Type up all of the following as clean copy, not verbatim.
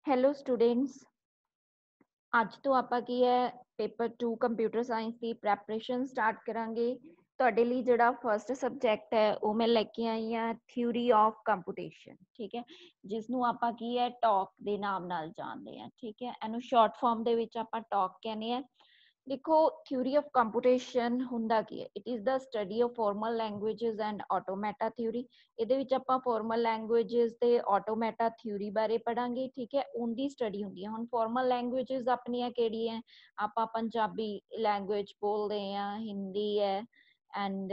Hello students. ਅੱਜ ਤੋਂ ਆਪਾਂ ਕੀ ਹੈ ਪੇਪਰ 2 ਕੰਪਿਊਟਰ ਸਾਇੰਸ ਦੀ ਪ੍ਰੈਪਰੇਸ਼ਨ ਸਟਾਰਟ ਕਰਾਂਗੇ। ਤੁਹਾਡੇ ਲਈ ਜਿਹੜਾ ਫਰਸਟ ਸਬਜੈਕਟ ਹੈ ਉਹ ਮੈਂ ਲੈ ਕੇ ਆਈ ਹਾਂ ਥਿਊਰੀ ਆਫ ਕੰਪਿਊਟੇਸ਼ਨ। ਠੀਕ ਹੈ, ਜਿਸ ਨੂੰ ਆਪਾਂ ਕੀ ਹੈ ਟਾਕ ਦੇ ਨਾਮ ਨਾਲ ਜਾਣਦੇ ਹਾਂ। ਠੀਕ ਹੈ, ਇਹਨੂੰ ਸ਼ਾਰਟ ਫਾਰਮ ਦੇ ਵਿੱਚ ਆਪਾਂ ਟਾਕ ਕਹਿੰਦੇ ਆ। ਦੇਖੋ, ਥਿਊਰੀ ਆਫ ਕੰਪਿਊਟੇਸ਼ਨ ਹੁੰਦਾ ਕੀ ਹੈ? It is the study of formal languages and automata theory. ਇਹਦੇ ਵਿੱਚ ਆਪਾਂ ਫਾਰਮਲ ਲੈਂਗੁਏजेस ਤੇ ਆਟੋਮੈਟਾ ਥਿਊਰੀ ਬਾਰੇ ਪੜਾਂਗੇ। ਠੀਕ ਹੈ, ਉਹਦੀ ਸਟੱਡੀ ਹੁੰਦੀ ਹੈ। ਹੁਣ ਫਾਰਮਲ ਲੈਂਗੁਏजेस ਆਪਣੀਆਂ ਕਿਹੜੀਆਂ? ਆਪਾਂ ਪੰਜਾਬੀ ਲੈਂਗੁਏਜ ਬੋਲਦੇ ਆ, ਹਿੰਦੀ ਹੈ ਐਂਡ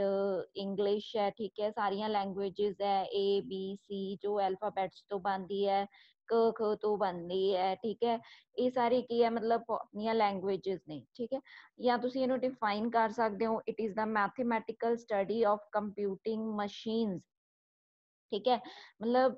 ਇੰਗਲਿਸ਼ ਹੈ। ਠੀਕ ਹੈ, ਸਾਰੀਆਂ ਲੈਂਗੁਏजेस ਹੈ ABC ਜੋ ਅਲਫਾਬੈਟਸ ਤੋਂ ਬਣਦੀ ਹੈ, ਕ ਖ ਤੋਂ ਬਣਦੀ ਹੈ। ਠੀਕ ਹੈ, ਇਹ ਸਾਰੇ ਕੀ ਹੈ ਮਤਲਬ ਆਪਣੀਆਂ ਲੈਂਗੁਏजेस ਨੇ। ਠੀਕ ਹੈ, ਜਾਂ ਤੁਸੀਂ ਇਹਨੂੰ ਡਿਫਾਈਨ ਕਰ ਸਕਦੇ ਹੋ, it is the mathematical study of computing machines. ਠੀਕ ਹੈ, ਮਤਲਬ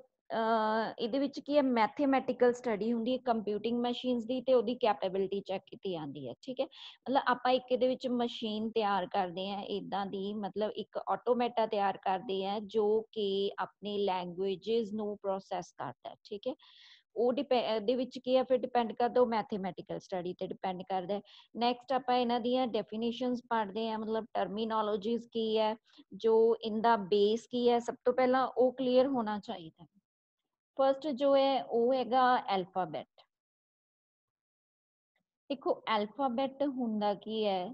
ਇਹਦੇ ਵਿੱਚ ਕੀ ਹੈ ਮੈਥਮੈਟਿਕਲ ਸਟੱਡੀ ਹੁੰਦੀ ਹੈ ਕੰਪਿਊਟਿੰਗ ਮਸ਼ੀਨਸ ਦੀ ਤੇ ਉਹਦੀ ਕੈਪੇਬਿਲਿਟੀ ਚੈੱਕ ਕੀਤੀ ਜਾਂਦੀ ਹੈ। ਠੀਕ ਹੈ, ਮਤਲਬ ਆਪਾਂ ਇੱਕ ਇਹਦੇ ਵਿੱਚ ਮਸ਼ੀਨ ਤਿਆਰ ਕਰਦੇ ਆ ਇਦਾਂ ਦੀ, ਮਤਲਬ ਇੱਕ ਆਟੋਮੇਟਾ ਤਿਆਰ ਕਰਦੇ ਆ ਜੋ ਕਿ ਆਪਣੇ ਲੈਂਗੁਏजेस ਨੂੰ ਪ੍ਰੋਸੈਸ ਕਰਦਾ। ਠੀਕ ਹੈ, ਉਹ ਦੇ ਵਿੱਚ ਕੀ ਹੈ ਫਿਰ ਡਿਪੈਂਡ ਕਰਦਾ, ਉਹ ਮੈਥਮੈਟਿਕਲ ਸਟੱਡੀ ਤੇ ਡਿਪੈਂਡ ਕਰਦਾ। ਨੈਕਸਟ ਆਪਾਂ ਇਹਨਾਂ ਦੀਆਂ ਡੈਫੀਨੇਸ਼ਨਸ ਪੜ੍ਹਦੇ ਆ, ਮਤਲਬ ਟਰਮੀਨੋਲੋਜੀਜ਼ ਕੀ ਹੈ, ਜੋ ਇਨਦਾ ਬੇਸ ਕੀ ਹੈ, ਸਭ ਤੋਂ ਪਹਿਲਾਂ ਉਹ ਕਲੀਅਰ ਹੋਣਾ ਚਾਹੀਦਾ। ਫਰਸਟ ਜੋ ਹੈ ਉਹ ਹੈਗਾ ਐਲਫਾਬੈਟ। ਦੇਖੋ, ਐਲਫਾਬੈਟ ਹੁੰਦਾ ਕੀ ਹੈ,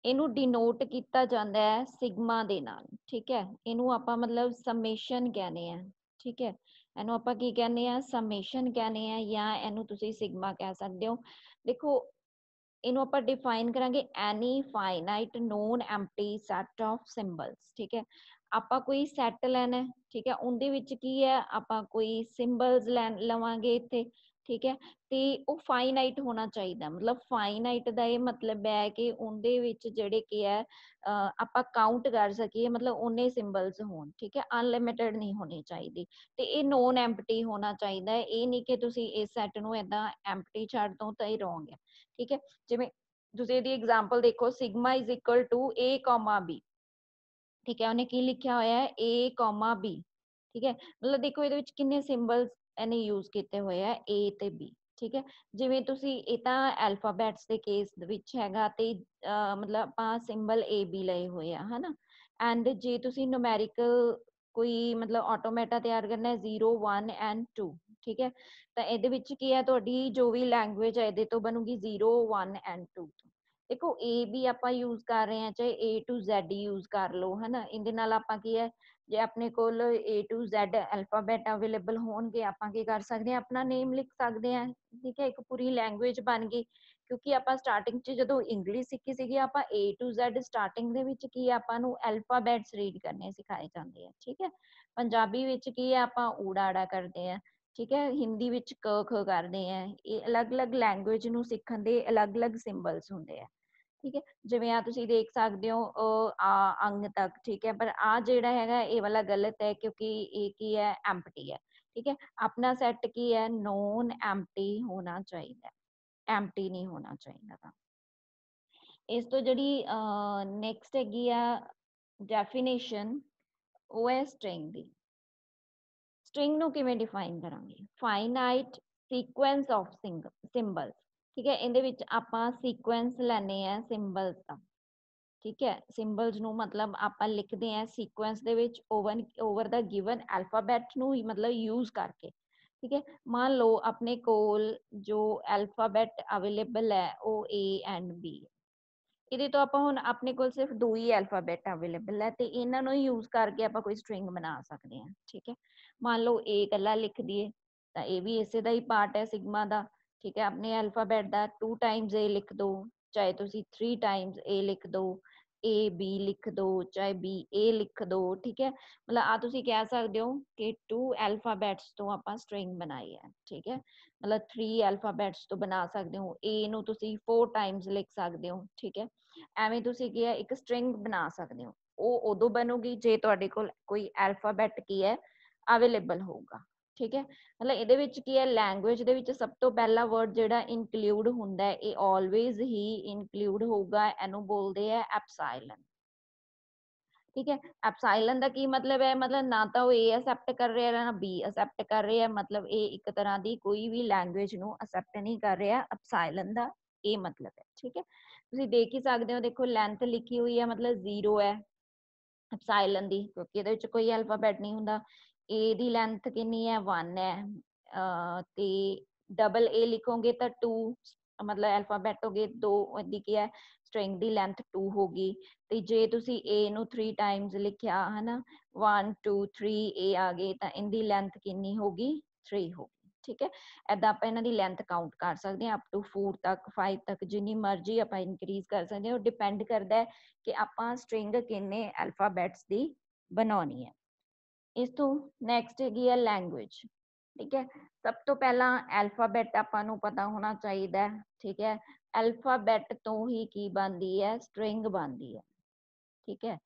ਇਹਨੂੰ ਡਿਨੋਟ ਕੀਤਾ ਜਾਂਦਾ ਹੈ ਸਿਗਮਾ ਦੇ ਨਾਲ। ਠੀਕ ਹੈ, ਇਹਨੂੰ ਆਪਾਂ ਮਤਲਬ ਸਮੇਸ਼ਨ ਕਹਿੰਦੇ ਆ। ਠੀਕ ਹੈ, ਇਹਨੂੰ ਆਪਾਂ ਕੀ ਕਹਿੰਦੇ ਆ? ਸਮੇਸ਼ਨ ਕਹਿੰਦੇ ਆ, ਜਾਂ ਇਹਨੂੰ ਤੁਸੀਂ ਸਿਗਮਾ ਕਹਿ ਸਕਦੇ ਹੋ। ਦੇਖੋ, ਇਹਨੂੰ ਆਪਾਂ ਡਿਫਾਈਨ ਕਰਾਂਗੇ any finite non empty set of symbols. ਠੀਕ ਹੈ, ਆਪਾਂ ਕੋਈ ਸੈਟ ਲੈਣਾ। ਠੀਕ ਹੈ, ਉਹਦੇ ਵਿੱਚ ਕੀ ਹੈ ਆਪਾਂ ਕੋਈ ਸਿੰਬਲਸ ਲੈ ਲਵਾਂਗੇ ਇੱਥੇ। ਠੀਕ ਹੈ, ਤੇ ਉਹ ਫਾਈਨਾਈਟ ਹੋਣਾ ਚਾਹੀਦਾ। ਮਤਲਬ ਫਾਈਨਾਈਟ ਦਾ ਇਹ ਮਤਲਬ ਹੈ ਕਿ ਉਹਦੇ ਵਿੱਚ ਜਿਹੜੇ ਕੀ ਹੈ ਆਪਾਂ ਕਾਊਂਟ ਕਰ ਸਕੀਏ, ਮਤਲਬ ਉਹਨੇ ਸਿੰਬਲਸ ਹੋਣ। ਠੀਕ ਹੈ, ਅਨਲਿਮਿਟਿਡ ਨਹੀਂ ਹੋਣੀ ਚਾਹੀਦੀ, ਤੇ ਇਹ ਨੋਨ ਐਮਪਟੀ ਹੋਣਾ ਚਾਹੀਦਾ ਹੈ। ਇਹ ਨਹੀਂ ਕਿ ਤੁਸੀਂ ਇਸ ਸੈਟ ਨੂੰ ਏਦਾਂ ਐਮਪਟੀ ਛੱਡ ਦੋ ਤਾਂ ਇਹ ਰੋਂਗ ਹੈ। ਠੀਕ ਹੈ, ਜਿਵੇਂ ਤੁਸੀਂ ਇਹਦੀ ਐਗਜ਼ਾਮਪਲ ਦੇਖੋ, sigma is equal to A, B। ਠੀਕ ਹੈ, ਉਹਨੇ ਕੀ ਲਿਖਿਆ ਹੋਇਆ ਹੈ A, B। ਠੀਕ ਹੈ, ਮਤਲਬ ਦੇਖੋ ਇਹਦੇ ਵਿੱਚ ਕਿੰਨੇ ਸਿੰਬਲਸ ਇਹਨੇ ਯੂਜ਼ ਕੀਤੇ ਹੋਏ ਆ A ਤੇ B। ਠੀਕ ਹੈ, ਜਿਵੇਂ ਤੁਸੀਂ ਇਹ ਤਾਂ ਐਲਫਾਬੈਟਸ ਦੇ ਕੇਸ ਵਿੱਚ ਹੈਗਾ ਤੇ ਮਤਲਬ ਆਪਾਂ ਸਿੰਬਲ AB ਲਏ ਹੋਏ ਆ ਹਨਾ। ਐਂਡ ਜੇ ਤੁਸੀਂ ਨੂਮੈਰੀਕਲ ਕੋਈ ਮਤਲਬ ਆਟੋਮੈਟਾ ਤਿਆਰ ਕਰਨਾ ਹੈ 0 1 ਐਂਡ 2। ਠੀਕ ਹੈ, ਤਾਂ ਇਹਦੇ ਵਿੱਚ ਕੀ ਹੈ ਤੁਹਾਡੀ ਜੋ ਵੀ ਲੈਂਗੁਏਜ ਹੈ ਇਹਦੇ ਤੋਂ ਬਣੂਗੀ 0 1 ਐਂਡ 2। ਦੇਖੋ, A ਵੀ ਆਪਾਂ ਯੂਜ਼ ਕਰ ਰਹੇ ਹਾਂ, ਚਾਹੇ A to Z ਯੂਜ਼ ਕਰ ਲਓ ਹਨਾ। ਇਹਦੇ ਨਾਲ ਆਪਾਂ ਕੀ ਹੈ, ਜੇ ਆਪਣੇ ਕੋਲ A to Z alphabet available ਹੋਣਗੇ, ਆਪਾਂ ਕੀ ਕਰ ਸਕਦੇ ਹਾਂ, ਆਪਣਾ ਨੇਮ ਲਿਖ ਸਕਦੇ ਹਾਂ। ਠੀਕ ਹੈ, ਇੱਕ ਪੂਰੀ ਲੈਂਗੁਏਜ ਬਣ ਗਈ। ਕਿਉਂਕਿ ਆਪਾਂ ਸਟਾਰਟਿੰਗ 'ਚ ਜਦੋਂ ਇੰਗਲਿਸ਼ ਸਿੱਖੀ ਸੀਗੀ, ਆਪਾਂ A to Z ਸਟਾਰਟਿੰਗ ਦੇ ਵਿੱਚ ਕੀ ਆਪਾਂ ਨੂੰ ਅਲਫਾਬੈਟਸ ਰੀਡ ਕਰਨੇ ਸਿਖਾਏ ਜਾਂਦੇ ਆ। ਠੀਕ ਹੈ, ਪੰਜਾਬੀ ਵਿੱਚ ਕੀ ਹੈ ਆਪਾਂ ਊੜਾ ਆੜਾ ਕਰਦੇ ਆ। ਠੀਕ ਹੈ, ਹਿੰਦੀ ਵਿੱਚ ਕ ਖ ਕਰਦੇ ਆ। ਇਹ ਅਲੱਗ-ਅਲੱਗ ਲੈਂਗੁਏਜ ਨੂੰ ਸਿੱਖਣ ਦੇ ਅਲੱਗ-ਅਲੱਗ ਸਿੰਬਲਸ ਹੁੰਦੇ ਆ। ਠੀਕ ਹੈ, ਜਿਵੇਂ ਆ ਤੁਸੀਂ ਦੇਖ ਸਕਦੇ ਹੋ ਆ ਅੰਗ ਤੱਕ। ਠੀਕ ਹੈ, ਪਰ ਆ ਜਿਹੜਾ ਹੈਗਾ ਇਹ ਵਾਲਾ ਗਲਤ ਹੈ ਕਿਉਂਕਿ ਇਹ ਕੀ ਹੈ ਐਮਪਟੀ ਹੈ। ਠੀਕ ਹੈ, ਆਪਣਾ ਸੈੱਟ ਕੀ ਹੈ ਨੋਨ ਐਮਪਟੀ ਹੋਣਾ ਚਾਹੀਦਾ, ਐਮਪਟੀ ਨਹੀਂ ਹੋਣਾ ਚਾਹੀਦਾ। ਤਾਂ ਇਸ ਤੋਂ ਜਿਹੜੀ ਨੈਕਸਟ ਹੈਗੀ ਆ ਡੈਫੀਨੇਸ਼ਨ, ਉਹ ਹੈ ਸਟ੍ਰਿੰਗ ਦੀ। ਸਟ੍ਰਿੰਗ ਨੂੰ ਕਿਵੇਂ ਡਿਫਾਈਨ ਕਰਾਂਗੇ? Finite sequence of symbols. ਠੀਕ ਹੈ, ਇਹਦੇ ਵਿੱਚ ਆਪਾਂ ਸੀਕੁਐਂਸ ਲੈਣੇ ਆ ਸਿੰਬਲਸ ਦਾ। ਠੀਕ ਹੈ, ਸਿੰਬਲਸ ਨੂੰ ਮਤਲਬ ਆਪਾਂ ਲਿਖਦੇ ਆ ਸੀਕੁਐਂਸ ਦੇ ਵਿੱਚ ਓਵਰ ਦਾ ਗਿਵਨ ਅਲਫਾਬੈਟ ਨੂੰ ਮਤਲਬ ਯੂਜ਼ ਕਰਕੇ। ਠੀਕ ਹੈ, ਮੰਨ ਲਓ ਆਪਣੇ ਕੋਲ ਜੋ ਅਲਫਾਬੈਟ ਅਵੇਲੇਬਲ ਹੈ ਉਹ A ਐਂਡ B। ਇਹਦੇ ਤੋਂ ਆਪਾਂ ਹੁਣ ਆਪਣੇ ਕੋਲ ਸਿਰਫ 2 ਹੀ ਅਲਫਾਬੈਟ ਅਵੇਲੇਬਲ ਹੈ ਤੇ ਇਹਨਾਂ ਨੂੰ ਯੂਜ਼ ਕਰਕੇ ਆਪਾਂ ਕੋਈ ਸਟ੍ਰਿੰਗ ਬਣਾ ਸਕਦੇ ਹਾਂ। ਠੀਕ ਹੈ, ਮੰਨ ਲਓ A ਇਕੱਲਾ ਲਿਖ ਦਈਏ ਤਾਂ ਇਹ ਵੀ ਇਸੇ ਦਾ ਹੀ ਪਾਰਟ ਹੈ ਸਿਗਮਾ ਦਾ। ਠੀਕ ਹੈ, ਆਪਣੇ ਅਲਫਾਬੈਟ ਦਾ 2 ਟਾਈਮਸ A ਲਿਖ ਦਿਓ, ਚਾਹੇ ਤੁਸੀਂ 3 ਟਾਈਮਸ A ਲਿਖ ਦਿਓ, AB ਲਿਖ ਦਿਓ, ਚਾਹੇ BA ਲਿਖ ਦਿਓ। ਠੀਕ ਹੈ, ਮਤਲਬ ਆ ਤੁਸੀਂ ਕਹਿ ਸਕਦੇ ਹੋ ਕਿ 2 ਅਲਫਾਬੈਟਸ ਤੋਂ ਆਪਾਂ ਸਟ੍ਰਿੰਗ ਬਣਾਈ ਹੈ। ਠੀਕ ਹੈ, ਮਤਲਬ 3 ਅਲਫਾਬੈਟਸ ਤੋਂ ਬਣਾ ਸਕਦੇ ਹੋ। A ਨੂੰ ਤੁਸੀਂ 4 ਟਾਈਮਸ ਲਿਖ ਸਕਦੇ ਹੋ। ਠੀਕ ਹੈ, ਐਵੇਂ ਤੁਸੀਂ ਕੀ ਹੈ ਇੱਕ ਸਟ੍ਰਿੰਗ ਬਣਾ ਸਕਦੇ ਹੋ। ਉਹ ਉਦੋਂ ਬਣੂਗੀ ਜੇ ਤੁਹਾਡੇ ਕੋਲ ਕੋਈ ਅਲਫਾਬੈਟ ਕੀ ਹੈ ਅਵੇਲੇਬਲ ਹੋਊਗਾ। ਠੀਕ ਹੈ, ਮਤਲਬ ਇਹਦੇ ਵਿੱਚ ਕੀ ਹੈ ਲੈਂਗੁਏਜ ਦੇ ਵਿੱਚ ਸਭ ਤੋਂ ਪਹਿਲਾ ਵਰਡ ਜਿਹੜਾ ਇਨਕਲੂਡ ਹੁੰਦਾ ਹੈ ਇਹ ਆਲਵੇਜ਼ ਹੀ ਇਨਕਲੂਡ ਹੋਊਗਾ, ਇਹਨੂੰ ਬੋਲਦੇ ਆ ਐਪਸਾਈਲਨ। ठीक है। एप्सिलॉन का की मतलब है, मतलब ना तो ए एक्सेप्ट कर रहा है ना बी एक्सेप्ट कर रहा है, मतलब ए एक तरह की कोई भी लैंग्वेज ਨੂੰ एक्सेप्ट नहीं कर रहा। एप्सिलॉन का ਇਹ मतलब है। ठीक है, ਤੁਸੀਂ देख ही सकते हो, देखो लेंथ लिखी हुई है मतलब 0 है एप्सिलॉन ਦੀ, ਕਿਉਂਕਿ ਇਹਦੇ ਵਿੱਚ ਕੋਈ ਅਲਫਾਬੈਟ ਨਹੀਂ ਹੁੰਦਾ। ए ਦੀ ਲੈਂਥ ਕਿੰਨੀ ਹੈ 1 ਹੈ, ਤੇ ਡਬਲ ए ਲਿਖੋਗੇ ਤਾਂ 2 मतलब ਅਲਫਾਬੈਟ ਹੋ ਗਏ 2, ਇਹਦੀ ਕੀ ਹੈ ਸਟ੍ਰਿੰਗ ਦੀ ਲੈਂਥ 2 ਹੋਗੀ। ਤੇ ਜੇ ਤੁਸੀਂ a ਨੂੰ 3 ਟਾਈਮਸ ਲਿਖਿਆ ਹੈ ਨਾ 1 2 3 a ਆ ਗਏ ਤਾਂ ਇਹਦੀ ਲੈਂਥ ਕਿੰਨੀ ਹੋਗੀ 3 ਹੋਗੀ। ਠੀਕ ਹੈ, ਏਦਾਂ ਆਪਾਂ ਇਹਨਾਂ ਦੀ ਲੈਂਥ ਕਾਊਂਟ ਕਰ ਸਕਦੇ ਹਾਂ ਅਪ ਟੂ 4 ਤੱਕ 5 ਤੱਕ, ਜਿੰਨੀ ਮਰਜ਼ੀ ਆਪਾਂ ਇਨਕਰੀਜ਼ ਕਰ ਸਕਦੇ ਹਾਂ। ਉਹ ਡਿਪੈਂਡ ਕਰਦਾ ਹੈ ਕਿ ਆਪਾਂ ਸਟ੍ਰਿੰਗ ਕਿੰਨੇ ਅਲਫਾਬੈਟਸ ਦੀ ਬਣਾਉਣੀ ਹੈ। ਇਸ ਤੋਂ ਨੈਕਸਟ ਹੈਗੀ ਹੈ ਲੈਂਗੁਏਜ। ਠੀਕ ਹੈ, ਸਭ ਤੋਂ ਪਹਿਲਾਂ ਅਲਫਾਬੈਟ ਆਪਾਂ ਨੂੰ ਪਤਾ ਹੋਣਾ ਚਾਹੀਦਾ ਹੈ। ਠੀਕ ਹੈ, ਅਲਫਾਬੈਟ ਤੋਂ ਹੀ ਕੀ ਬਣਦੀ ਹੈ ਸਟ੍ਰਿੰਗ ਬਣਦੀ ਹੈ। ਠੀਕ ਹੈ,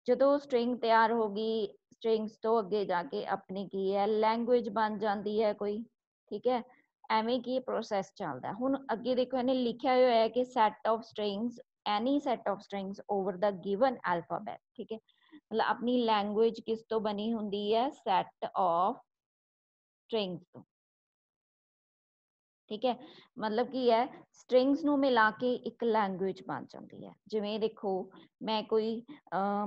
ਜਦੋਂ ਸਟ੍ਰਿੰਗ ਤਿਆਰ ਹੋ ਗਈ ਸਟ੍ਰਿੰਗਸ ਤੋਂ ਅੱਗੇ ਜਾ ਕੇ ਆਪਣੀ ਕੀ ਹੈ ਲੈਂਗੁਏਜ ਬਣ ਜਾਂਦੀ ਹੈ ਕੋਈ। ਠੀਕ ਹੈ, ਐਵੇਂ ਕੀ ਪ੍ਰੋਸੈਸ ਚੱਲਦਾ। ਹੁਣ ਅੱਗੇ ਦੇਖੋ ਇਹਨੇ ਲਿਖਿਆ ਹੋਇਆ ਹੈ ਕਿ set of strings any set of strings over the given alphabet. ਠੀਕ ਹੈ, मतलब अपनी लैंग्वेज किस तो बनी होंगी है सैट ऑफ स्ट्रिंग्स तो। ठीक है, मतलब की है स्ट्रिंग्स ਨੂੰ ਮਿਲਾ ਕੇ ਇੱਕ ਲੈਂਗੁਏਜ ਬਣ ਜਾਂਦੀ ਹੈ। ਜਿਵੇਂ ਦੇਖੋ ਮੈਂ ਕੋਈ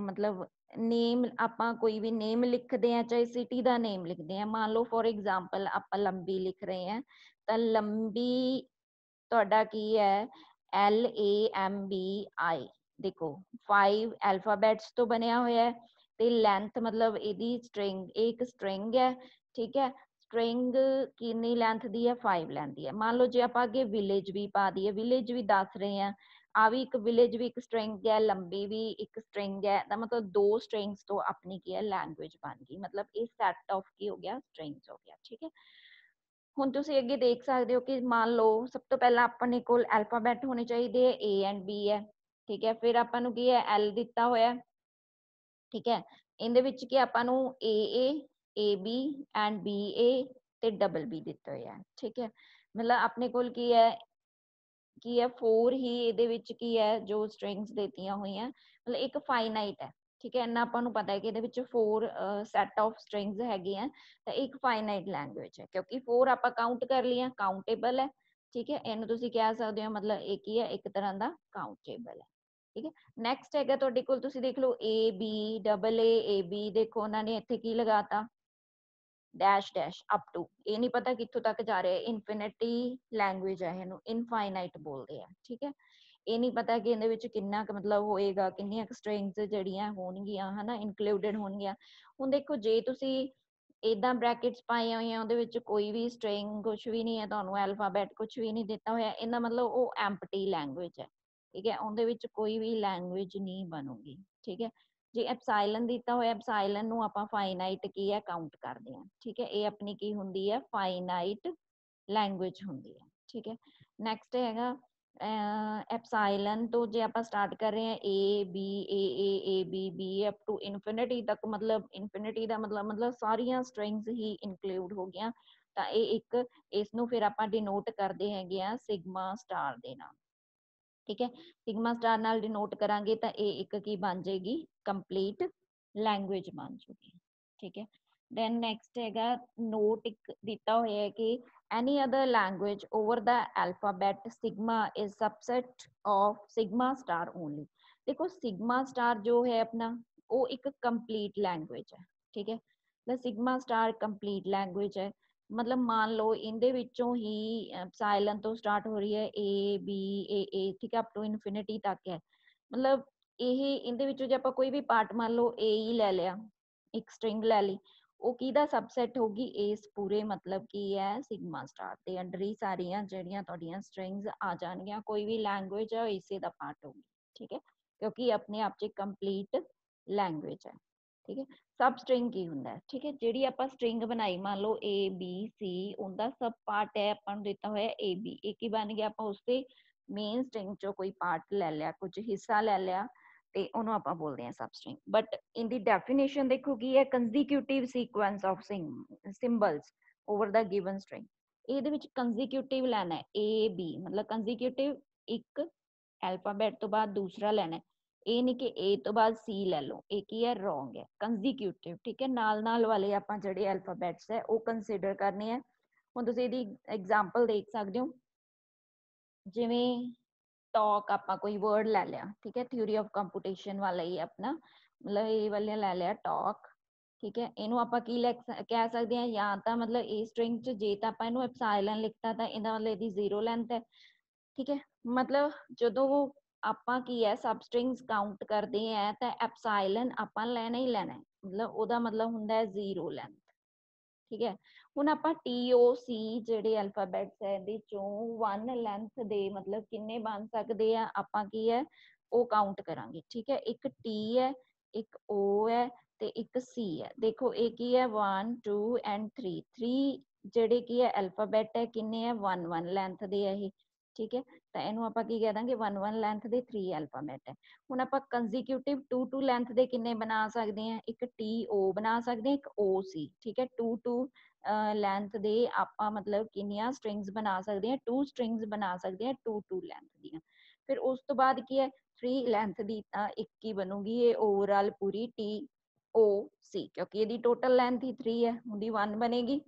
मतलब नेम ਆਪਾਂ ਕੋਈ ਵੀ नेम ਲਿਖਦੇ ਆ ਚਾਹੇ ਸਿਟੀ ਦਾ नेम ਲਿਖਦੇ ਆ, ਮੰਨ ਲਓ ਫॉर एग्जांपल ਆਪਾਂ ਲੰਬੀ ਲਿਖ ਰਹੇ ਆ ਤਾਂ ਲੰਬੀ ਤੁਹਾਡਾ ਕੀ ਹੈ LAMBI। देखो 5 अल्फाबेट्स तो बनया होया है ते लेंथ मतलब ਇਹਦੀ स्ट्रिंग एक स्ट्रिंग है। ठीक है, स्ट्रिंग कितनी लेंथ दी है 5 लेंथ दी है। मान लो जे आप आगे विलेज भी पा दी है, विलेज भी दस रहे हैं आ भी एक विलेज भी एक स्ट्रिंग है, लंबी भी एक स्ट्रिंग है, तो मतलब 2 स्ट्रिंग्स तो अपनी की है लैंग्वेज बन गई। मतलब ये सेट ऑफ की हो गया स्ट्रिंग्स हो गया। ठीक है, ਹੁਣ ਤੁਸੀਂ ਅੱਗੇ ਦੇਖ ਸਕਦੇ ਹੋ ਕਿ ਮੰਨ ਲਓ ਸਭ ਤੋਂ ਪਹਿਲਾਂ ਆਪਣੇ ਕੋਲ ਅਲਫਾਬੈਟ ਹੋਣੇ ਚਾਹੀਦੇ ਹੈ A ਐਂਡ B ਹੈ। ਠੀਕ ਹੈ, ਫਿਰ ਆਪਾਂ ਨੂੰ ਕੀ ਹੈ L ਦਿੱਤਾ ਹੋਇਆ। ਠੀਕ ਹੈ, ਇਹਦੇ ਵਿੱਚ ਕੀ ਆਪਾਂ ਨੂੰ AA AB ਐਂਡ BA ਤੇ ਡਬਲ B ਦਿੱਤਾ ਹੋਇਆ। ਠੀਕ ਹੈ, ਮਤਲਬ ਆਪਣੇ ਕੋਲ ਕੀ ਹੈ ਕੀ ਹੈ 4 ਹੀ ਇਹਦੇ ਵਿੱਚ ਕੀ ਹੈ ਜੋ ਸਟ੍ਰਿੰਗਸ ਦਿੱਤੀਆਂ ਹੋਈਆਂ, ਮਤਲਬ ਇੱਕ ਫਾਈਨਾਈਟ ਹੈ। ਠੀਕ ਹੈ, ਇੰਨਾ ਆਪਾਂ ਨੂੰ ਪਤਾ ਹੈ ਕਿ ਇਹਦੇ ਵਿੱਚ 4 ਸੈਟ ਆਫ ਸਟ੍ਰਿੰਗਸ ਹੈਗੇ ਆ ਤਾਂ ਇੱਕ ਫਾਈਨਾਈਟ ਲੈਂਗੁਏਜ ਹੈ ਕਿਉਂਕਿ 4 ਆਪਾਂ ਕਾਊਂਟ ਕਰ ਲਈਆਂ ਕਾਊਂਟੇਬਲ ਹੈ। ਠੀਕ ਹੈ, ਇਹਨੂੰ ਤੁਸੀਂ ਕਹਿ ਸਕਦੇ ਹੋ ਮਤਲਬ ਇਹ ਕੀ ਹੈ ਇੱਕ ਤਰ੍ਹਾਂ ਦਾ ਕਾਊਂਟੇਬਲ ਹੈ। ਠੀਕ ਹੈ, ਨੈਕਸਟ ਹੈਗਾ ਤੁਹਾਡੇ ਕੋਲ ਤੁਸੀਂ ਦੇਖ ਲਓ AB ਡਬਲ AB, ਦੇਖੋ ਉਹਨਾਂ ਨੇ ਇੱਥੇ ਕੀ ਲਗਾਤਾ ਡੈਸ਼ ਡੈਸ਼ ਅਪ ਟੂ, ਇਹ ਨਹੀਂ ਪਤਾ ਕਿੱਥੋਂ ਤੱਕ ਜਾ ਰਿਹਾ। ਇਨਫਿਨਿਟੀ ਲੈਂਗੁਏਜ ਹੈ, ਇਹਨੂੰ ਇਨਫਾਈਨਾਈਟ ਬੋਲਦੇ ਆ। ਠੀਕ ਹੈ, ਇਹ ਨਹੀਂ ਪਤਾ ਕਿ ਇਹਦੇ ਵਿੱਚ ਕਿੰਨਾ ਕੁ ਮਤਲਬ ਹੋਏਗਾ, ਕਿੰਨੀਆਂ ਕੁ ਸਟ੍ਰਿੰਗਸ ਜਿਹੜੀਆਂ ਹੋਣਗੀਆਂ ਹਨਾ ਇਨਕਲੂਡਡ ਹੋਣਗੀਆਂ। ਹੁਣ ਦੇਖੋ ਜੇ ਤੁਸੀਂ ਇਦਾਂ ਬ੍ਰੈਕਟਸ ਪਾਈਆਂ ਹੋਈਆਂ ਉਹਦੇ ਵਿੱਚ ਕੋਈ ਵੀ ਸਟ੍ਰਿੰਗ ਕੁਝ ਵੀ ਨਹੀਂ ਹੈ, ਤੁਹਾਨੂੰ ਅਲਫਾਬੈਟ ਕੁਝ ਵੀ ਨਹੀਂ ਦਿੱਤਾ ਹੋਇਆ, ਇਹਦਾ ਮਤਲਬ ਉਹ ਐਮਪਟੀ ਲੈਂਗੁਏਜ ਹੈ। ਠੀਕ ਹੈ, ਉਹਦੇ ਵਿੱਚ ਕੋਈ ਵੀ ਲੈਂਗੁਏਜ ਨਹੀਂ ਬਣੂਗੀ। ਠੀਕ ਹੈ, ਜੇ ਐਪਸਾਈਲਨ ਦਿੱਤਾ ਹੋਇਆ ਐਪਸਾਈਲਨ ਨੂੰ ਆਪਾਂ ਫਾਈਨਾਈਟ ਕੀ ਹੈ ਕਾਊਂਟ ਕਰਦੇ ਹਾਂ। ਠੀਕ ਹੈ, ਇਹ ਆਪਣੀ ਕੀ ਹੁੰਦੀ ਹੈ ਫਾਈਨਾਈਟ ਲੈਂਗੁਏਜ ਹੁੰਦੀ ਹੈ। ਠੀਕ ਹੈ, ਨੈਕਸਟ ਹੈਗਾ ਐਪਸਾਈਲਨ ਤੋਂ ਜੇ ਆਪਾਂ ਸਟਾਰਟ ਕਰ ਰਹੇ ਹਾਂ A B A A A B B up to infinity ਤੱਕ, ਮਤਲਬ ਇਨਫਿਨਿਟੀ ਦਾ ਮਤਲਬ ਸਾਰੀਆਂ ਸਟ੍ਰਿੰਗਸ ਹੀ ਇਨਕਲੂਡ ਹੋ ਗਈਆਂ ਤਾਂ ਇਹ ਇੱਕ ਇਸ ਨੂੰ ਫਿਰ ਆਪਾਂ ਡਿਨੋਟ ਕਰਦੇ ਹੈਗੇ ਆ ਸਿਗਮਾ ਸਟਾਰ ਦੇ ਨਾਲ। ਠੀਕ ਹੈ, ਸਿਗਮਾ ਸਟਾਰ ਨਾਲ ਡਿਨੋਟ ਕਰਾਂਗੇ ਤਾਂ ਇਹ ਇੱਕ ਕੀ ਬਣ ਜਾਏਗੀ ਕੰਪਲੀਟ ਲੈਂਗੁਏਜ ਬਣ ਜੂਗੀ। ਠੀਕ ਹੈ, ਦੈਨ ਨੈਕਸਟ ਹੈਗਾ ਨੋਟ ਇੱਕ ਦਿੱਤਾ ਹੋਇਆ ਹੈ ਕਿ any other language over the alphabet sigma is subset of sigma star only. ਦੇਖੋ ਸਿਗਮਾ ਸਟਾਰ ਜੋ ਹੈ ਆਪਣਾ ਉਹ ਇੱਕ ਕੰਪਲੀਟ ਲੈਂਗੁਏਜ ਹੈ। ਠੀਕ ਹੈ, ਸਿਗਮਾ ਸਟਾਰ ਕੰਪਲੀਟ ਲੈਂਗੁਏਜ ਹੈ। ਮਤਲਬ ਮੰਨ ਲਓ ਇਹਦੇ ਵਿੱਚੋਂ ਹੀ ਸਾਇਲਨ ਤੋਂ ਸਟਾਰਟ ਹੋ ਰਹੀ ਹੈ A B A A, ਠੀਕ ਹੈ ਅਪ ਟੂ ਇਨਫਿਨਿਟੀ ਤੱਕ ਹੈ। ਮਤਲਬ ਇਹ ਇਹਦੇ ਵਿੱਚੋਂ ਜੇ ਆਪਾਂ ਕੋਈ ਵੀ ਪਾਰਟ ਮੰਨ ਲਓ A ਹੀ ਲੈ ਲਿਆ, ਇੱਕ ਸਟ੍ਰਿੰਗ ਲੈ ਲਈ, ਉਹ ਕਿਹਦਾ ਸਬਸੈਟ ਹੋਗੀ ਇਸ ਪੂਰੇ ਮਤਲਬ ਕੀ ਹੈ ਸਿਗਮਾ ਸਟਾਰ ਦੇ ਅੰਡਰ ਹੀ ਸਾਰੀਆਂ ਜਿਹੜੀਆਂ ਤੁਹਾਡੀਆਂ ਸਟ੍ਰਿੰਗਸ ਆ ਜਾਣਗੀਆਂ। ਕੋਈ ਵੀ ਲੈਂਗੁਏਜ ਹੈ ਉਹ ਇਸੇ ਦਾ ਪਾਰਟ ਹੋਗੀ। ਠੀਕ ਹੈ, ਕਿਉਂਕਿ ਆਪਣੇ ਆਪ 'ਚ ਕੰਪਲੀਟ ਲੈਂਗੁਏਜ ਹੈ। ਠੀਕ ਹੈ, ਸਬ ਸਟ੍ਰਿੰਗ ਕੀ ਹੁੰਦਾ ਹੈ। ਠੀਕ ਹੈ, ਜਿਹੜੀ ਆਪਾਂ ਸਟ੍ਰਿੰਗ ਬਣਾਈ ਮੰਨ ਲਓ A B C, ਉਹਦਾ ਸਬ ਪਾਰਟ ਹੈ ਆਪਾਂ ਨੂੰ ਦਿੱਤਾ ਹੋਇਆ A B, ਇਹ ਕੀ ਬਣ ਗਿਆ ਆਪਾਂ ਉਸਦੇ ਮੇਨ ਸਟ੍ਰਿੰਗ ਚੋਂ ਕੋਈ ਪਾਰਟ ਲੈ ਲਿਆ, ਕੁਝ ਹਿੱਸਾ ਲੈ ਲਿਆ ਤੇ ਉਹਨੂੰ ਆਪਾਂ ਬੋਲਦੇ ਹਾਂ ਸਬ ਸਟ੍ਰਿੰਗ। ਬਟ ਇਹਦੀ ਡੈਫੀਨੇਸ਼ਨ ਦੇਖੋ ਕੀ ਹੈ consecutive sequence of symbols over the given string. ਇਹਦੇ ਵਿੱਚ ਕੰਜ਼ੀਕਿਊਟਿਵ ਲੈਣਾ ਹੈ A B, ਮਤਲਬ ਕੰਜ਼ੀਕਿਊਟਿਵ ਇੱਕ ਅਲਫਾਬੈਟ ਤੋਂ ਬਾਅਦ ਦੂਸਰਾ ਲੈਣਾ ਹੈ। ਇਹ ਨਹੀਂ ਕਿ A ਤੋਂ ਬਾਅਦ C ਲੈ ਲਓ, ਇਹ ਕੀ ਹੈ ਰੋਂਗ ਹੈ, ਕੰਜ਼ੀਕਿਊਟਿਵ। ਠੀਕ ਹੈ, ਨਾਲ ਵਾਲੇ ਆਪਾਂ ਜਿਹੜੇ ਅਲਫਾਬੈਟਸ ਹੈ ਉਹ ਕੰਸੀਡਰ ਕਰਨੇ ਆ। ਹੁਣ ਤੁਸੀਂ ਇਹਦੀ ਐਗਜ਼ਾਮਪਲ ਦੇਖ ਸਕਦੇ ਹੋ, ਜਿਵੇਂ ਟਾਕ ਆਪਾਂ ਕੋਈ ਵਰਡ ਲੈ ਲਿਆ, ਠੀਕ ਹੈ, ਥਿਊਰੀ ਆਫ ਕੰਪੂਟੇਸ਼ਨ ਵਾਲਾ ਹੀ ਆਪਣਾ, ਮਤਲਬ ਇਹ ਵਾਲੇ ਲੈ ਲਿਆ ਟਾਕ। ਠੀਕ ਹੈ, ਇਹਨੂੰ ਆਪਾਂ ਕੀ ਕਹਿ ਸਕਦੇ ਹਾਂ, ਜਾਂ ਤਾਂ ਮਤਲਬ ਇਹ ਸਟ੍ਰਿੰਗ ਚ ਜੇ ਤਾਂ ਆਪਾਂ ਇਹਨੂੰ ਐਪਸਾਈਲਨ ਲਿਖਤਾ ਤਾਂ ਇਹਦਾ ਮਤਲਬ ਇਹਦੀ 0 ਲੈਂਥ ਹੈ। ਠੀਕ ਹੈ, ਮਤਲਬ ਜਦੋਂ ਆਪਾਂ ਕੀ ਹੈ ਸਬਸਟ੍ਰਿੰਗਸ ਕਾਊਂਟ ਕਰਦੇ ਆ ਤਾਂ ਐਪਸਾਈਲਨ ਆਪਾਂ ਲੈਣਾ ਹੀ ਲੈਣਾ, ਮਤਲਬ ਉਹਦਾ ਮਤਲਬ ਹੁੰਦਾ ਹੈ 0 ਲੈਂਥ। ਠੀਕ ਹੈ, ਹੁਣ ਆਪਾਂ TOC ਜਿਹੜੇ ਅਲਫਾਬੈਟਸ ਹੈ ਇਹਦੇ ਚੋਂ 1 ਲੈਂਥ ਦੇ ਮਤਲਬ ਕਿੰਨੇ ਬਣ ਸਕਦੇ ਆ, ਆਪਾਂ ਕੀ ਹੈ ਉਹ ਕਾਊਂਟ ਕਰਾਂਗੇ। ਠੀਕ ਹੈ, ਇੱਕ T ਹੈ, ਇੱਕ O ਹੈ ਤੇ ਇੱਕ C ਹੈ। ਦੇਖੋ ਇਹ ਕੀ ਹੈ 1 2 ਐਂਡ 3 ਜਿਹੜੇ ਕੀ ਹੈ ਅਲਫਾਬੈਟ ਹੈ ਕਿੰਨੇ ਹੈ 1 ਲੈਂਥ ਦੇ ਹੈ ਇਹ। ਠੀਕ ਹੈ, ਤਾਂ ਇਹਨੂੰ ਆਪਾਂ ਕੀ ਕਹਿ ਦਾਂਗੇ 1 ਲੈਂਥ ਦੇ 3 ਅਲਫਾਬੈਟ ਹੈ। ਹੁਣ ਆਪਾਂ ਕੰਜ਼ੀਕਿਊਟਿਵ 2 ਲੈਂਥ ਦੇ ਕਿੰਨੇ ਬਣਾ ਸਕਦੇ ਹਾਂ, ਇੱਕ TO ਬਣਾ ਸਕਦੇ ਹਾਂ, ਇੱਕ OC। ਠੀਕ ਹੈ, 2 ਲੈਂਥ ਦੇ ਆਪਾਂ ਮਤਲਬ ਕਿੰਨੀਆਂ ਸਟ੍ਰਿੰਗਸ ਬਣਾ ਸਕਦੇ ਹਾਂ, 2 ਸਟ੍ਰਿੰਗਸ ਬਣਾ ਸਕਦੇ ਹਾਂ 2 ਲੈਂਥ ਦੀਆਂ। ਫਿਰ ਉਸ ਤੋਂ ਬਾਅਦ ਕੀ ਹੈ 3 ਲੈਂਥ ਦੀ ਤਾਂ ਇੱਕ ਹੀ ਬਣੂਗੀ ਇਹ ਓਵਰਆਲ ਪੂਰੀ TOC, ਕਿਉਂਕਿ ਇਹਦੀ ਟੋਟਲ ਲੈਂਥ ਹੀ 3 ਹੈ, ਉਹਦੀ 1 ਬਣੇਗੀ।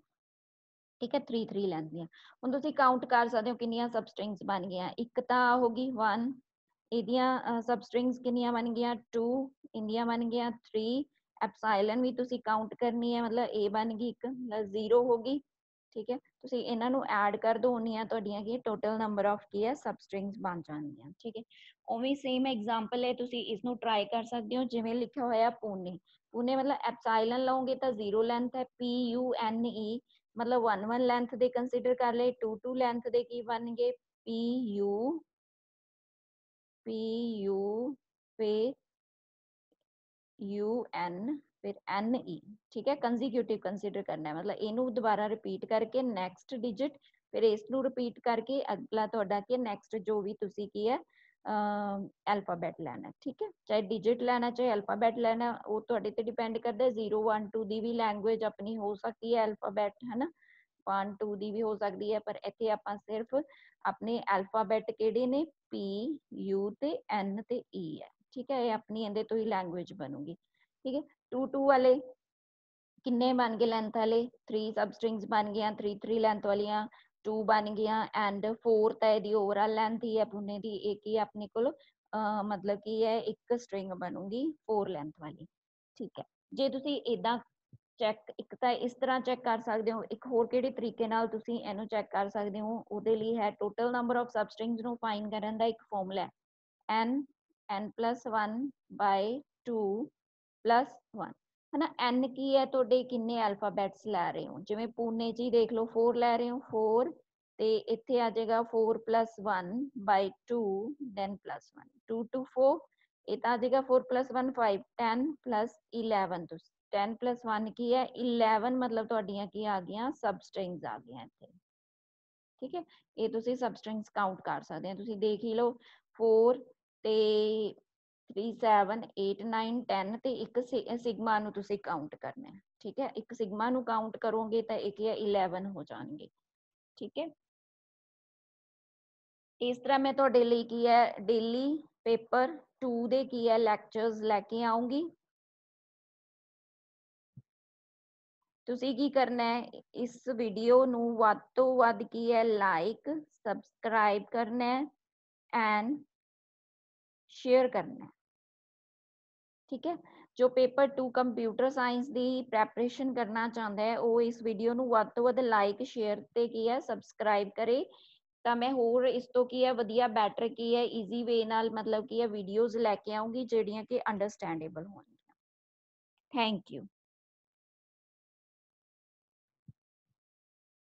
ਠੀਕ ਹੈ, 3 ਲੈਂਥ ਦੀਆਂ। ਹੁਣ ਤੁਸੀਂ ਕਾਊਂਟ ਕਰ ਸਕਦੇ ਹੋ ਕਿੰਨੀਆਂ ਸਬਸਟ੍ਰਿੰਗਸ ਬਣ ਗਈਆਂ, ਇੱਕ ਤਾਂ ਹੋ ਗਈ 1, ਇਹਦੀਆਂ ਸਬਸਟ੍ਰਿੰਗਸ ਕਿੰਨੀਆਂ ਬਣ ਗਈਆਂ 2, ਇਹਦੀਆਂ ਬਣ ਗਈਆਂ 3, ਐਪਸਾਈਲਨ ਵੀ ਤੁਸੀਂ ਕਾਊਂਟ ਕਰਨੀ ਹੈ, ਮਤਲਬ A ਬਣ ਗਈ ਇੱਕ, ਮਤਲਬ 0 ਹੋ ਗਈ। ਠੀਕ ਹੈ, ਤੁਸੀਂ ਇਹਨਾਂ ਨੂੰ ਐਡ ਕਰ ਦੋ, ਉਨੀਆਂ ਤੁਹਾਡੀਆਂ ਕੀ ਟੋਟਲ ਨੰਬਰ ਆਫ ਕੀ ਹੈ ਸਬਸਟ੍ਰਿੰਗਸ ਬਣ ਜਾਣਗੀਆਂ। ਠੀਕ ਹੈ, ਉਵੇਂ ਸੇਮ ਐਗਜ਼ਾਮਪਲ ਹੈ, ਤੁਸੀਂ ਇਸ ਨੂੰ ਟਰਾਈ ਕਰ ਸਕਦੇ ਹੋ। ਜਿਵੇਂ ਲਿਖਿਆ ਹੋਇਆ ਪੂਨੇ, ਪੂਨੇ ਮਤਲਬ ਐਪਸਾਈਲਨ ਲਓਗੇ ਤਾਂ 0 ਲੈਂਥ ਹੈ, PUNE ਮਤਲਬ 1 ਲੈਂਥ ਦੇ ਕੰਸੀਡਰ ਕਰ ਲਏ, 2 ਲੈਂਥ ਦੇ ਕੀ ਬਣਨਗੇ PU ਫਿਰ UN ਫਿਰ NE। ਠੀਕ ਹੈ, ਕੰਜ਼ੀਕਿਊਟਿਵ ਕੰਸੀਡਰ ਕਰਨਾ ਹੈ, ਮਤਲਬ ਇਹਨੂੰ ਦੁਬਾਰਾ ਰਿਪੀਟ ਕਰਕੇ ਨੈਕਸਟ ਡਿਜਿਟ, ਫਿਰ ਇਸ ਨੂੰ ਰਿਪੀਟ ਕਰਕੇ ਅਗਲਾ ਤੁਹਾਡਾ ਕੀ ਨੈਕਸਟ ਜੋ ਵੀ ਤੁਸੀਂ ਕੀ ਹੈ ਅਲਫਾਬੈਟ ਲੈਣਾ। ਠੀਕ ਹੈ, ਚਾਹੇ ਡਿਜਿਟ ਲੈਣਾ ਚਾਹੇ ਅਲਫਾਬੈਟ ਲੈਣਾ, ਉਹ ਤੁਹਾਡੇ ਤੇ ਡਿਪੈਂਡ ਕਰਦਾ। 0 1 2 ਦੀ ਵੀ ਲੈਂਗੁਏਜ ਆਪਣੀ ਹੋ ਸਕਦੀ ਹੈ ਅਲਫਾਬੈਟ, ਹੈ ਨਾ, 1 2 ਦੀ ਵੀ ਹੋ ਸਕਦੀ ਹੈ, ਪਰ ਇੱਥੇ ਆਪਾਂ ਸਿਰਫ ਆਪਣੇ ਅਲਫਾਬੈਟ ਕਿਹੜੇ ਨੇ PU ਤੇ N ਤੇ E ਹੈ। ਠੀਕ ਹੈ, ਇਹ ਆਪਣੀ ਇਹਦੇ ਤੋਂ ਹੀ ਲੈਂਗੁਏਜ ਬਣੂਗੀ। ਠੀਕ ਹੈ, 2 ਵਾਲੇ ਕਿੰਨੇ ਬਣ ਗਏ ਲੈਂਥ ਵਾਲੇ, 3 ਸਬਸਟ੍ਰਿੰਗਸ ਬਣ ਗਈਆਂ 3 ਲੈਂਥ ਵਾਲੀਆਂ, 2 ਬਣ ਗਈਆਂ ਐਂਡ 4 ਤਾਂ ਇਹਦੀ ਓਵਰਆਲ ਲੈਂਥ ਹੀ ਹੈ ਪੂਨੇ ਦੀ, ਇਹ ਕੀ ਆਪਣੇ ਕੋਲ ਮਤਲਬ ਕੀ ਹੈ ਇੱਕ ਸਟ੍ਰਿੰਗ ਬਣੂਗੀ 4 ਲੈਂਥ ਵਾਲੀ। ਠੀਕ ਹੈ, ਜੇ ਤੁਸੀਂ ਇਦਾਂ ਚੈੱਕ, ਇੱਕ ਤਾਂ ਇਸ ਤਰ੍ਹਾਂ ਚੈੱਕ ਕਰ ਸਕਦੇ ਹੋ, ਇੱਕ ਹੋਰ ਕਿਹੜੇ ਤਰੀਕੇ ਨਾਲ ਤੁਸੀਂ ਇਹਨੂੰ ਚੈੱਕ ਕਰ ਸਕਦੇ ਹੋ, ਉਹਦੇ ਲਈ ਹੈ ਟੋਟਲ ਨੰਬਰ ਆਫ ਸਬਸਟ੍ਰਿੰਗਸ ਨੂੰ ਫਾਈਂਡ ਕਰਨ ਦਾ ਇੱਕ ਫਾਰਮੂਲਾ ਹੈ n+1/2 + 1, ਹੈ ਨਾ। n ਕੀ ਹੈ ਤੁਹਾਡੇ ਕਿੰਨੇ ਅਲਫਾਬੈਟਸ ਲੈ ਰਹੇ ਹੋ, ਜਿਵੇਂ ਪੂਨੇ ਚ ਹੀ ਦੇਖ ਲਓ 4 ਲੈ ਰਹੇ ਹੋ, 4 ਤੇ ਇੱਥੇ ਆ ਜਾਏਗਾ 4 + 1/2 then +1, 2 2 4, ਇਹ ਤਾਂ ਆ ਜਾਏਗਾ 4 + 1 5, 10 + 11, ਤੁਸੀਂ 10 + 1 ਕੀ ਹੈ 11, ਮਤਲਬ ਤੁਹਾਡੀਆਂ ਕੀ ਆ ਗਈਆਂ ਸਬਸਟ੍ਰਿੰਗਸ ਆ ਗਈਆਂ ਇੱਥੇ। ਠੀਕ ਹੈ, ਇਹ ਤੁਸੀਂ ਸਬਸਟ੍ਰਿੰਗਸ ਕਾਊਂਟ ਕਰ ਸਕਦੇ ਹੋ, ਤੁਸੀਂ ਦੇਖ ਹੀ ਲਓ 4 ਤੇ 3 7 8 9 10 ਤੇ ਇੱਕ ਸਿਗਮਾ ਨੂੰ ਤੁਸੀਂ ਕਾਊਂਟ ਕਰਨਾ ਹੈ। ਠੀਕ ਹੈ, ਇੱਕ ਸਿਗਮਾ ਨੂੰ ਕਾਊਂਟ ਕਰੋਗੇ ਤਾਂ ਇਹ ਕੀ ਹੈ 11 ਹੋ ਜਾਣਗੇ। ਠੀਕ ਹੈ, ਇਸ ਤਰ੍ਹਾਂ ਮੈਂ ਤੁਹਾਡੇ ਲਈ ਕੀ ਹੈ ਡੇਲੀ ਪੇਪਰ 2 ਦੇ ਕੀ ਹੈ ਲੈਕਚਰਸ ਲੈ ਕੇ ਆਉਂਗੀ। ਤੁਸੀਂ ਕੀ ਕਰਨਾ ਹੈ, ਇਸ ਵੀਡੀਓ ਨੂੰ ਵੱਧ ਤੋਂ ਵੱਧ ਕੀ ਹੈ ਲਾਈਕ ਸਬਸਕ੍ਰਾਈਬ ਕਰਨਾ ਹੈ ਐਂਡ ਸ਼ੇਅਰ ਕਰਨਾ ਹੈ। ਠੀਕ ਹੈ, ਜੋ ਪੇਪਰ 2 ਕੰਪਿਊਟਰ ਸਾਇੰਸ ਦੀ ਪ੍ਰੈਪਰੇਸ਼ਨ ਕਰਨਾ ਚਾਹੁੰਦਾ ਹੈ ਉਹ ਇਸ ਵੀਡੀਓ ਨੂੰ ਵੱਧ ਤੋਂ ਵੱਧ ਲਾਈਕ ਸ਼ੇਅਰ ਤੇ ਕੀ ਹੈ ਸਬਸਕ੍ਰਾਈਬ ਕਰੇ, ਤਾਂ ਮੈਂ ਹੋਰ ਇਸ ਤੋਂ ਕੀ ਹੈ ਵਧੀਆ ਬੈਟਰ ਕੀ ਹੈ ਈਜ਼ੀ ਵੇ ਨਾਲ ਮਤਲਬ ਕੀ ਹੈ ਵੀਡੀਓਜ਼ ਲੈ ਕੇ ਆਉਂਗੀ ਜਿਹੜੀਆਂ ਕਿ ਅੰਡਰਸਟੈਂਡੇਬਲ ਹੋਣਗੀਆਂ। Thank you.